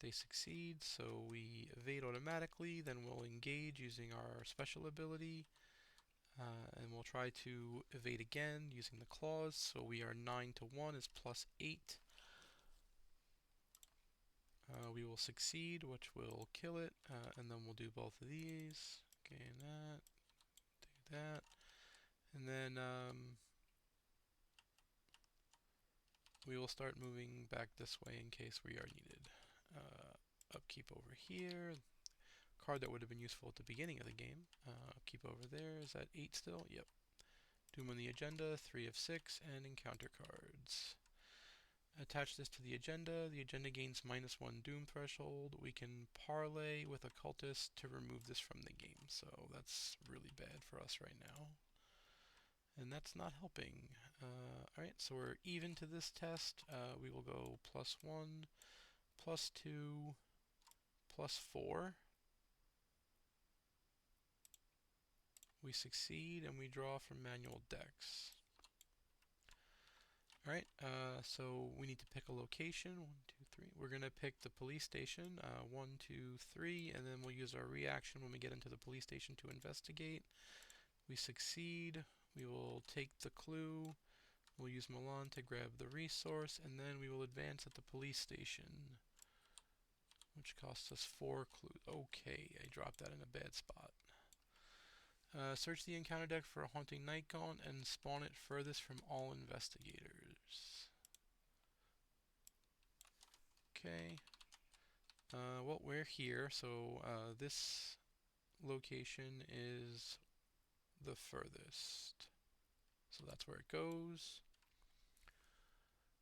They succeed, so we evade automatically. Then we'll engage using our special ability. And we'll try to evade again using the claws. So we are 9 to 1 is +8. We will succeed, which will kill it, and then we'll do both of these. Gain that, do that, and then we will start moving back this way in case we are needed. Upkeep over here. Card that would have been useful at the beginning of the game. Upkeep over there. Is that 8 still? Yep. Doom on the agenda, 3 of 6, and encounter cards. Attach this to the agenda. The agenda gains -1 Doom threshold. We can parlay with Occultist to remove this from the game, so that's really bad for us right now. And that's not helping. Alright, so we're even to this test. We will go +1, +2, +4. We succeed, and we draw from manual decks. Alright, so we need to pick a location. 1, 2, 3. We're going to pick the police station. 1, 2, 3, and then we'll use our reaction when we get into the police station to investigate. We succeed. We will take the clue. We'll use Milan to grab the resource, and then we will advance at the police station, which costs us 4 clues. Okay, I dropped that in a bad spot. Search the encounter deck for a Haunting Night Gaunt and spawn it furthest from all investigators. Okay. Well, we're here, so this location is the furthest. So that's where it goes.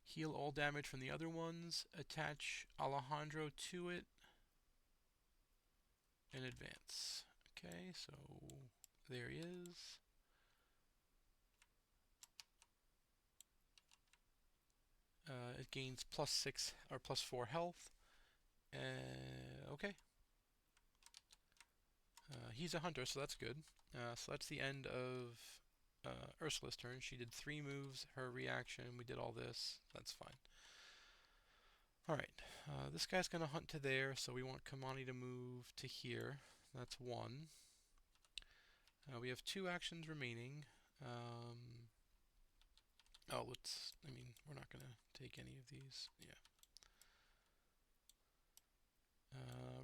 Heal all damage from the other ones. Attach Alejandro to it. And advance. Okay, so there he is. It gains +6 or +4 health. Okay. He's a hunter, so that's good. So that's the end of Ursula's turn. She did 3 moves, her reaction, we did all this. That's fine. Alright, this guy's going to hunt to there, so we want Kamani to move to here. That's 1. We have 2 actions remaining. We're not going to take any of these. Yeah.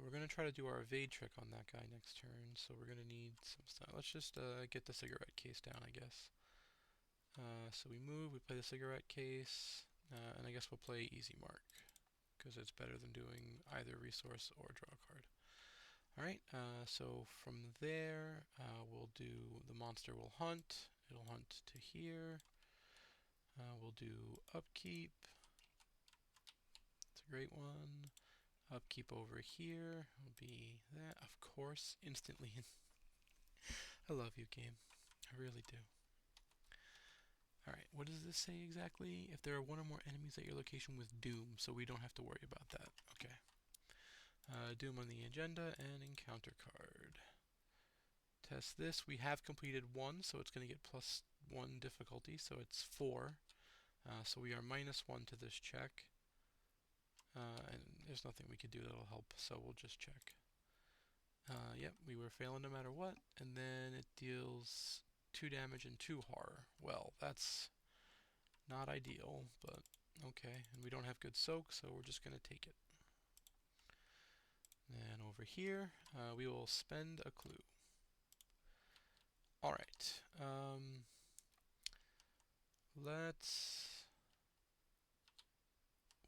We're going to try to do our evade trick on that guy next turn, so we're going to need some stuff. Let's just get the cigarette case down, I guess. So we move, we play the cigarette case, and I guess we'll play Easy Mark, because it's better than doing either resource or draw a card. Alright, so from there, we'll do, the monster will hunt. It'll hunt to here. We'll do upkeep. great one. Upkeep over here will be that, of course, instantly. I love you, game. I really do. Alright, what does this say exactly? If there are one or more enemies at your location with Doom, so we don't have to worry about that. Okay. Doom on the agenda and encounter card. Test this. We have completed one, so it's going to get +1 difficulty, so it's 4. So we are -1 to this check. And there's nothing we could do that'll help, so we'll just check. Yep, we were failing no matter what, and then it deals 2 damage and 2 horror. Well, that's not ideal, but okay. And we don't have good soak, so we're just going to take it. And over here, we will spend a clue. Alright,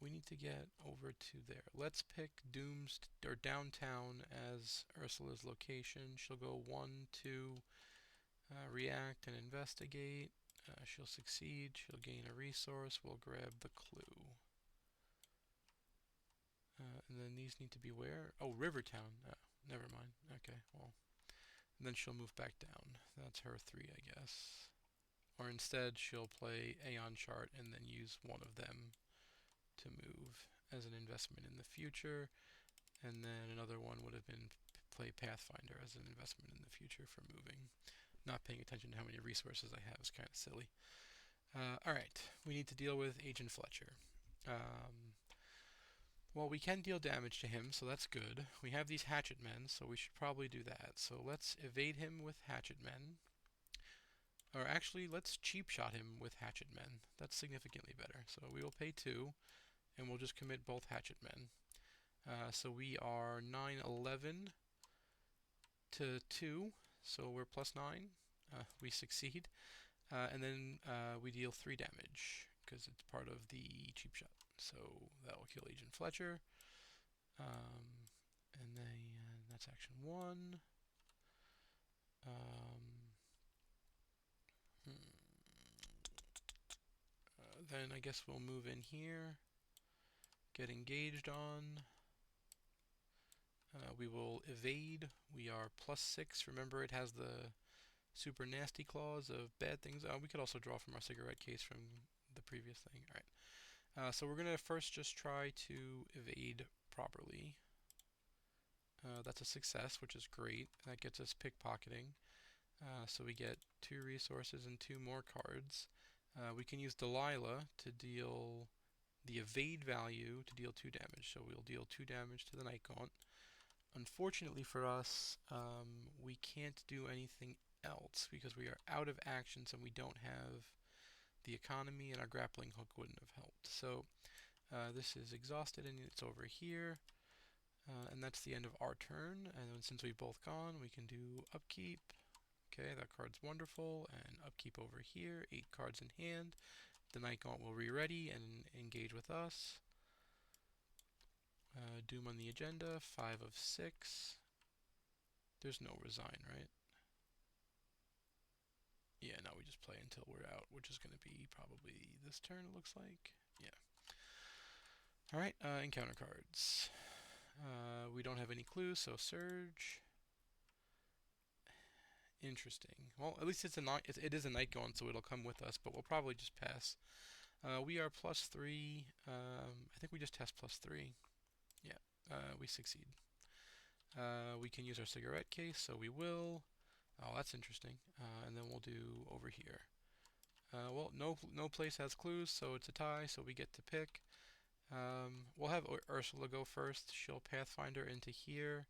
we need to get over to there. Let's pick Doom's, or downtown as Ursula's location. She'll go 1, 2, react and investigate. She'll succeed. She'll gain a resource. We'll grab the clue. And then these need to be where? Oh, Rivertown. Never mind. Okay, well. And then she'll move back down. That's her 3, I guess. Or instead, she'll play Aeon Chart and then use one of them to move as an investment in the future. And then another one would have been play Pathfinder as an investment in the future for moving. Not paying attention to how many resources I have is kind of silly. Alright, we need to deal with Agent Fletcher. Well, we can deal damage to him, so that's good. We have these hatchet men, so we should probably do that. So let's evade him with hatchet men. Or actually, let's cheap shot him with hatchet men. That's significantly better. So we will pay 2, and we'll just commit both hatchet men. So we are 9, 11 to 2, so we're +9. We succeed. And then we deal 3 damage, because it's part of the cheap shot. So that will kill Agent Fletcher. And then that's action 1. Then I guess we'll move in here. Get engaged on. We will evade. We are +6. Remember, it has the super nasty clause of bad things. We could also draw from our cigarette case from the previous thing. Alright. So we're going to first just try to evade properly. That's a success, which is great. That gets us pickpocketing. So we get 2 resources and 2 more cards. We can use Delilah to deal the evade value to deal 2 damage. So we'll deal 2 damage to the Night Gaunt. Unfortunately for us, we can't do anything else because we are out of actions and we don't have the economy, and our grappling hook wouldn't have helped. So this is exhausted and it's over here. And that's the end of our turn. And then since we've both gone, we can do upkeep. Okay, that card's wonderful. And upkeep over here, 8 cards in hand. The Night Gaunt will re-ready and engage with us. Doom on the agenda, 5 of 6. There's no resign, right? Yeah, no, we just play until we're out, which is going to be probably this turn, it looks like. Yeah. Alright, encounter cards. We don't have any clues, so Surge. Interesting. Well, at least it is a Night Gaunt, so it'll come with us, but we'll probably just pass. We are +3. I think we just test +3. Yeah, we succeed. We can use our cigarette case, so we will. Oh, that's interesting. And then we'll do over here. Well, no place has clues, so it's a tie, so we get to pick. We'll have Ursula go first. She'll Pathfinder into here,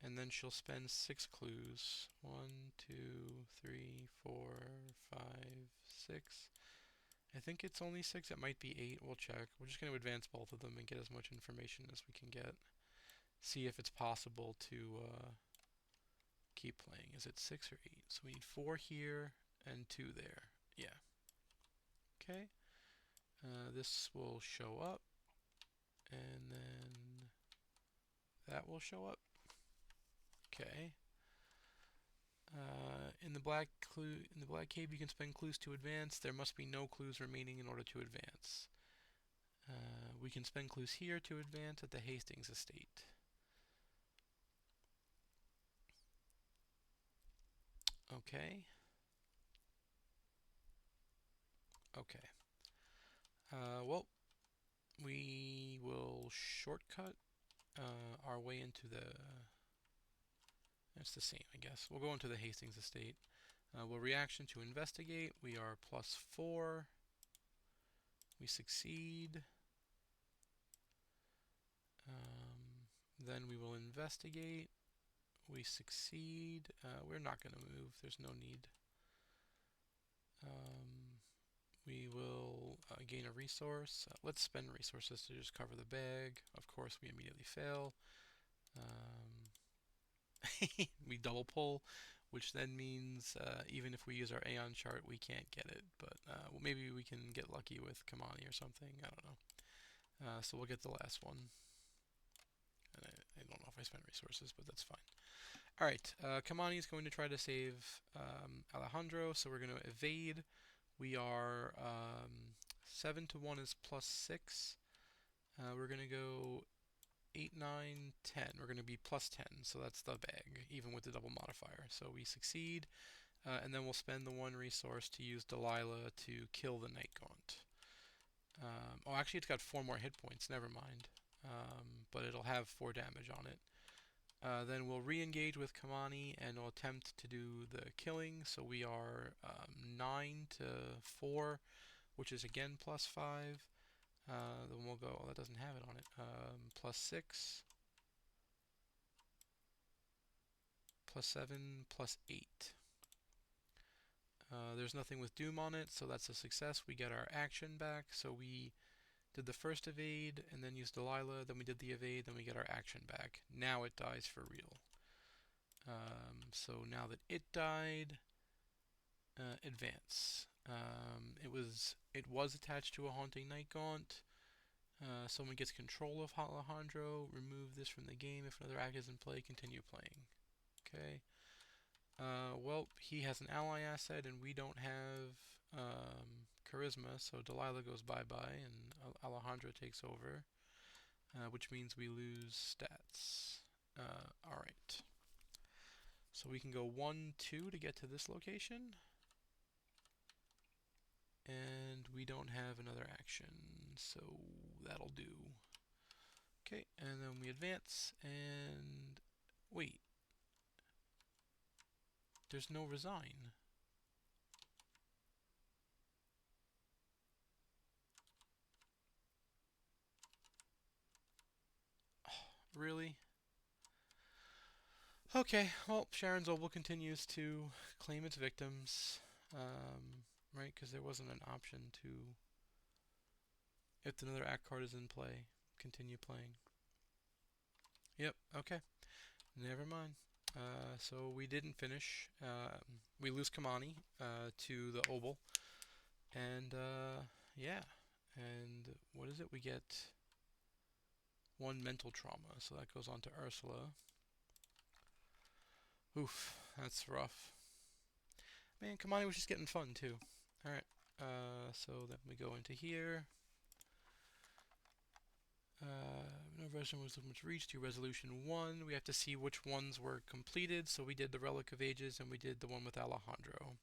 and then she'll spend 6 clues. 1, 2, 3, 4, 5, 6. I think it's only 6. It might be 8. We'll check. We're just going to advance both of them and get as much information as we can get. See if it's possible to keep playing. Is it 6 or 8? So we need 4 here and 2 there. Yeah. Okay. This will show up, and then that will show up. Okay. In the black cave, you can spend clues to advance. There must be no clues remaining in order to advance. We can spend clues here to advance at the Hastings estate. Okay. Okay. Well, we will shortcut our way into the... It's the same, I guess. We'll go into the Hastings estate. We'll reaction to investigate. We are +4. We succeed. Then we will investigate. We succeed. We're not going to move. There's no need. We will gain a resource. Let's spend resources to just cover the bag. Of course, we immediately fail. We double pull, which then means even if we use our Aeon chart, we can't get it. But well, maybe we can get lucky with Kamani or something. I don't know. So we'll get the last one. And I don't know if I spent resources, but that's fine. Alright, Kamani is going to try to save Alejandro, so we're going to evade. We are 7 to 1 is +6. We're going to go 8, 9, 10. We're going to be +10, so that's the bag, even with the double modifier. So we succeed, and then we'll spend the 1 resource to use Delilah to kill the Night Gaunt. Oh, actually, it's got 4 more hit points. Never mind. But it'll have 4 damage on it. Then we'll re-engage with Kamani and we'll attempt to do the killing. So we are 9 to 4, which is again +5. Then we'll go, oh, that doesn't have it on it, +6, +7, +8. There's nothing with Doom on it, so that's a success. We get our action back. So we did the first evade and then used Delilah, then we did the evade, then we get our action back. Now it dies for real. So now that it died, advance. It was attached to a Haunting Night Gaunt. Someone gets control of Alejandro. Remove this from the game. If another act is in play, continue playing. Okay. Well, he has an ally asset and we don't have charisma, so Delilah goes bye-bye and Alejandro takes over, which means we lose stats. Alright. So we can go 1, 2 to get to this location. And we don't have another action, so that'll do. Okay, and then we advance, and... Wait. There's no resign. Really? Okay, well, Sharon's Oval continues to claim its victims, right? Because there wasn't an option to, if another act card is in play, continue playing. Yep, okay. Never mind. So we didn't finish. We lose Kamani to the Oval. And, yeah. And what is it? We get 1 mental trauma, so that goes on to Ursula. Oof, that's rough. Man, Kamani was just getting fun, too. Alright, so then we go into here. No resolution was much reached to resolution 1. We have to see which ones were completed. So we did the Relic of Ages and we did the one with Alejandro.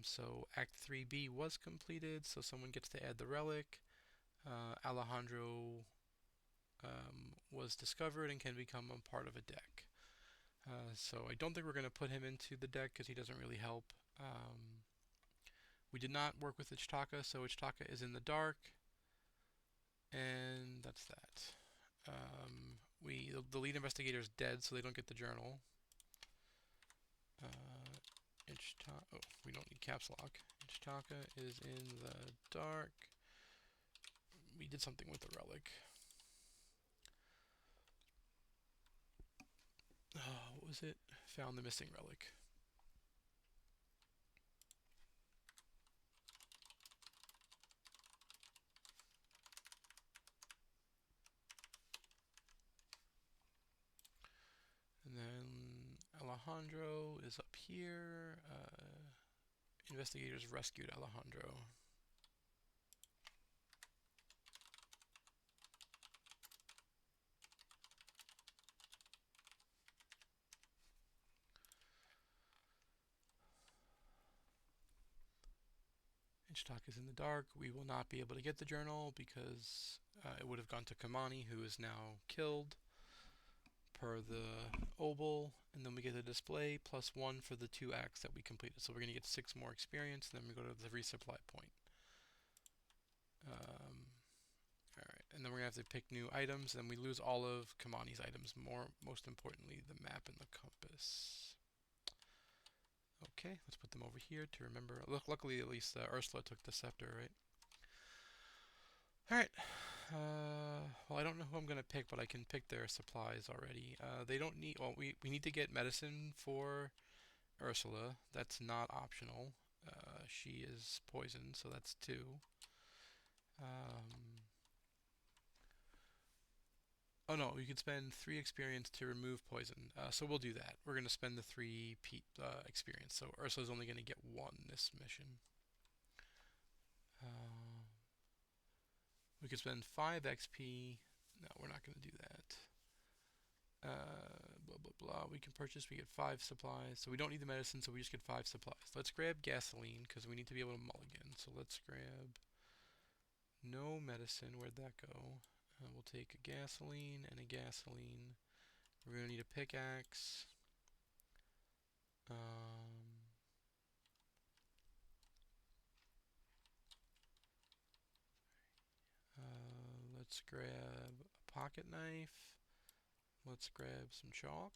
So Act 3B was completed, so someone gets to add the relic. Alejandro was discovered and can become a part of a deck. So I don't think we're going to put him into the deck because he doesn't really help. We did not work with Ichtaka, so Ichtaka is in the dark. And that's that. The lead investigator is dead, so they don't get the journal. Oh, we don't need caps lock. Ichtaka is in the dark. We did something with the relic. Oh, what was it? Found the missing relic. And then Alejandro is up here. Investigators rescued Alejandro. Hitchcock is in the dark. We will not be able to get the journal because it would have gone to Kamani, who is now killed, per the obol. And then we get the display +1 for the 2 acts that we completed. So we're going to get 6 more experience, and then we go to the resupply point. Alright, and then we're going to have to pick new items, and then we lose all of Kamani's items, most importantly, the map and the compass. Okay, let's put them over here to remember. Luckily, at least Ursula took the scepter, right? Alright. Well, I don't know who I'm going to pick, but I can pick their supplies already. They don't need... Well, we need to get medicine for Ursula. That's not optional. She is poisoned, so that's 2. Oh no, you can spend 3 experience to remove poison. So we'll do that. We're going to spend the 3 experience. So Ursula's only going to get 1 this mission. We could spend 5 XP. No, we're not going to do that. Blah, blah, blah. We can purchase. We get 5 supplies. So we don't need the medicine, so we just get 5 supplies. Let's grab gasoline, because we need to be able to mulligan. So let's grab no medicine. Where'd that go? We'll take a gasoline and a gasoline. We're going to need a pickaxe. Let's grab a pocket knife. Let's grab some chalk.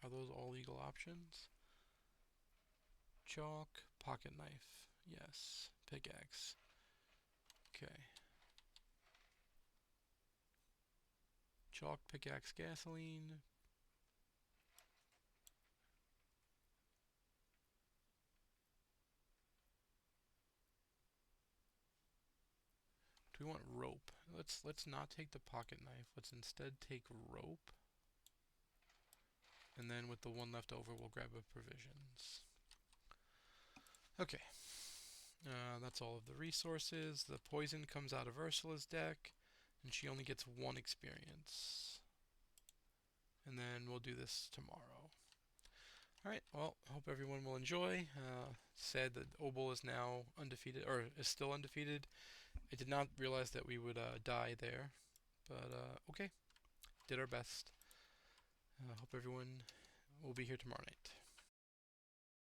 Are those all legal options? Chalk, pocket knife. Yes. Pickaxe. Okay. Chalk, pickaxe, gasoline. Do we want rope? Let's not take the pocket knife. Let's instead take rope. And then with the 1 left over, we'll grab a provisions. Okay. That's all of the resources. The poison comes out of Ursula's deck, and she only gets 1 experience. And then we'll do this tomorrow. Alright, well, hope everyone will enjoy. Sad that Obol is now undefeated, or is still undefeated. I did not realize that we would die there, but okay, did our best. Hope everyone will be here tomorrow night.